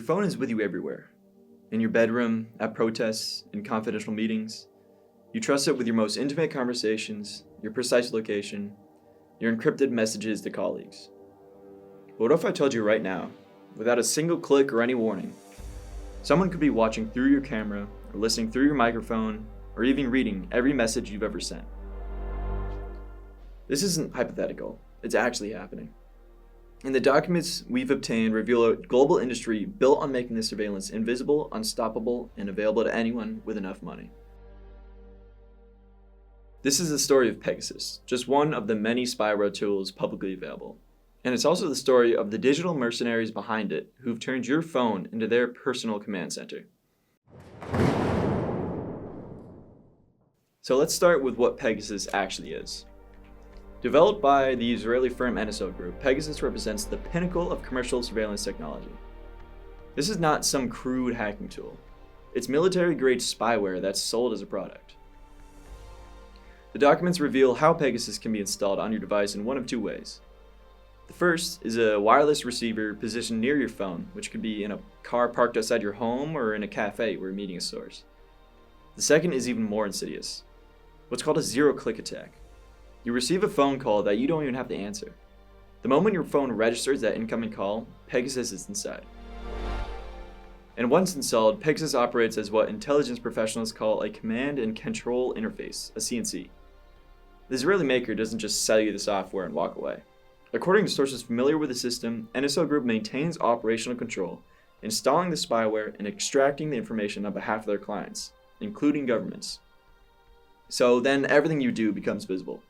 phone is with you everywhere. In your bedroom, at protests, in confidential meetings. You trust it with your most intimate conversations, your precise location, your encrypted messages to colleagues. But what if I told you right now, without a single click or any warning, someone could be watching through your camera, or listening through your microphone, or even reading every message you've ever sent? This isn't hypothetical, it's actually happening. And the documents we've obtained reveal a global industry built on making this surveillance invisible, unstoppable, and available to anyone with enough money. This is the story of Pegasus, just one of the many spyware tools publicly available. And it's also the story of the digital mercenaries behind it who've turned your phone into their personal command center. So let's start with what Pegasus actually is. Developed by the Israeli firm NSO Group, Pegasus represents the pinnacle of commercial surveillance technology. This is not some crude hacking tool. It's military-grade spyware that's sold as a product. The documents reveal how Pegasus can be installed on your device in one of two ways. The first is a wireless receiver positioned near your phone, which could be in a car parked outside your home or in a cafe where a meeting is sourced. The second is even more insidious. What's called a zero-click attack. You receive a phone call that you don't even have to answer. The moment your phone registers that incoming call, Pegasus is inside. And once installed, Pegasus operates as what intelligence professionals call a command and control interface, a CNC. The Israeli maker doesn't just sell you the software and walk away. According to sources familiar with the system, NSO Group maintains operational control, installing the spyware and extracting the information on behalf of their clients, including governments. So then everything you do becomes visible.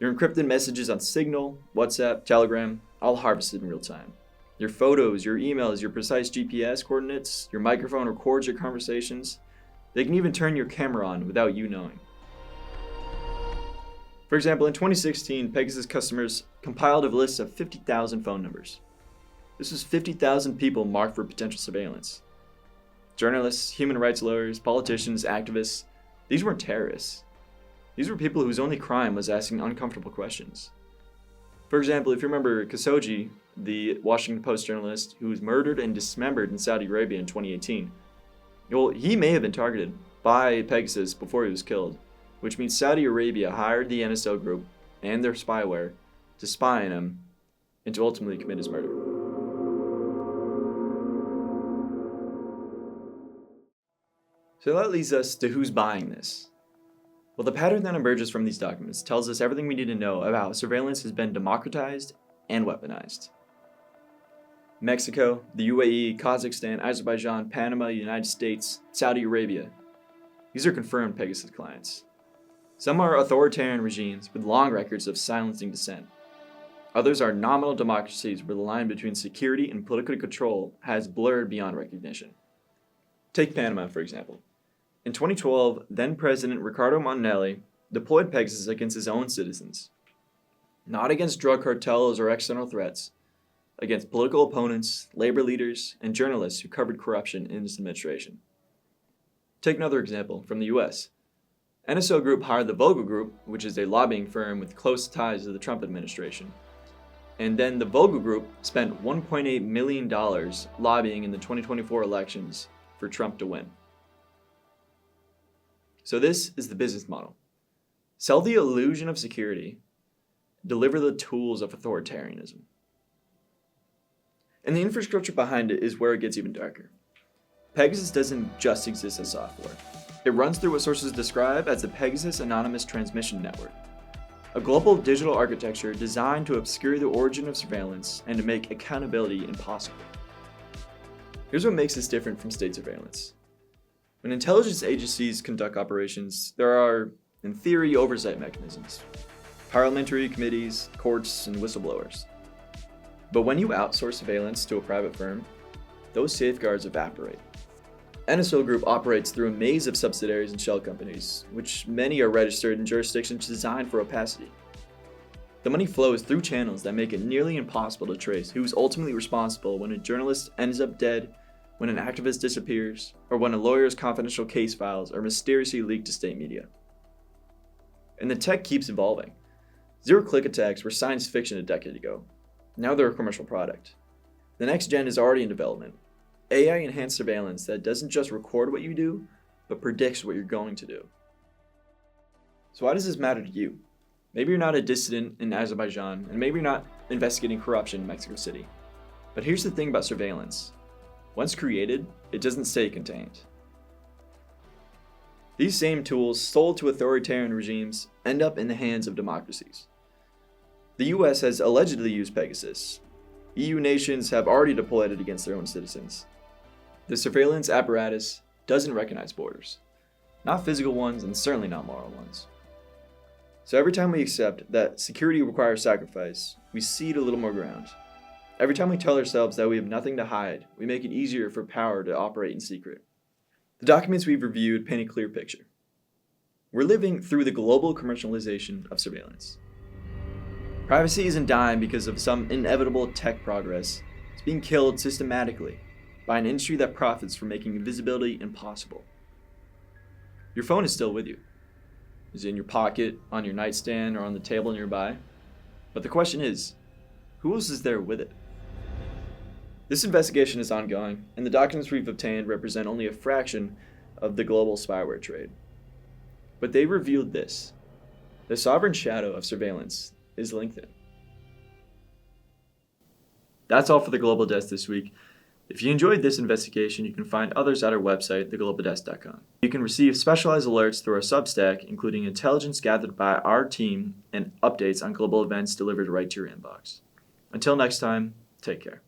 Your encrypted messages on Signal, WhatsApp, Telegram, all harvested in real time. Your photos, your emails, your precise GPS coordinates, your microphone records your conversations. They can even turn your camera on without you knowing. For example, in 2016, Pegasus customers compiled a list of 50,000 phone numbers. This was 50,000 people marked for potential surveillance. Journalists, human rights lawyers, politicians, activists, these weren't terrorists. These were people whose only crime was asking uncomfortable questions. For example, if you remember Khashoggi, the Washington Post journalist who was murdered and dismembered in Saudi Arabia in 2018, well, he may have been targeted by Pegasus before he was killed, which means Saudi Arabia hired the NSO Group and their spyware to spy on him and to ultimately commit his murder. So that leads us to who's buying this. Well, the pattern that emerges from these documents tells us everything we need to know about how surveillance has been democratized and weaponized. Mexico, the UAE, Kazakhstan, Azerbaijan, Panama, United States, Saudi Arabia. These are confirmed Pegasus clients. Some are authoritarian regimes with long records of silencing dissent. Others are nominal democracies where the line between security and political control has blurred beyond recognition. Take Panama, for example. In 2012, then-President Ricardo Montanelli deployed Pegasus against his own citizens. Not against drug cartels or external threats, against political opponents, labor leaders, and journalists who covered corruption in his administration. Take another example from the US. NSO Group hired the Vogel Group, which is a lobbying firm with close ties to the Trump administration. And then the Vogel Group spent $1.8 million lobbying in the 2024 elections for Trump to win. So this is the business model. Sell the illusion of security, deliver the tools of authoritarianism. And the infrastructure behind it is where it gets even darker. Pegasus doesn't just exist as software. It runs through what sources describe as the Pegasus Anonymous Transmission Network, a global digital architecture designed to obscure the origin of surveillance and to make accountability impossible. Here's what makes this different from state surveillance. When intelligence agencies conduct operations, there are, in theory, oversight mechanisms, parliamentary committees, courts, and whistleblowers. But when you outsource surveillance to a private firm, those safeguards evaporate. NSO Group operates through a maze of subsidiaries and shell companies, which many are registered in jurisdictions designed for opacity. The money flows through channels that make it nearly impossible to trace who's ultimately responsible when a journalist ends up dead, when an activist disappears, or when a lawyer's confidential case files are mysteriously leaked to state media. And the tech keeps evolving. Zero-click attacks were science fiction a decade ago. Now they're a commercial product. The next gen is already in development. AI-enhanced surveillance that doesn't just record what you do, but predicts what you're going to do. So why does this matter to you? Maybe you're not a dissident in Azerbaijan, and maybe you're not investigating corruption in Mexico City. But here's the thing about surveillance. Once created, it doesn't stay contained. These same tools sold to authoritarian regimes end up in the hands of democracies. The US has allegedly used Pegasus. EU nations have already deployed it against their own citizens. The surveillance apparatus doesn't recognize borders. Not physical ones, and certainly not moral ones. So every time we accept that security requires sacrifice, we cede a little more ground. Every time we tell ourselves that we have nothing to hide, we make it easier for power to operate in secret. The documents we've reviewed paint a clear picture. We're living through the global commercialization of surveillance. Privacy isn't dying because of some inevitable tech progress. It's being killed systematically by an industry that profits from making invisibility impossible. Your phone is still with you. It's in your pocket, on your nightstand, or on the table nearby. But the question is, who else is there with it? This investigation is ongoing, and the documents we've obtained represent only a fraction of the global spyware trade. But they revealed this: the sovereign shadow of surveillance is LinkedIn. That's all for the Global Desk this week. If you enjoyed this investigation, you can find others at our website, theglobaldesk.com. You can receive specialized alerts through our Substack, including intelligence gathered by our team and updates on global events delivered right to your inbox. Until next time, take care.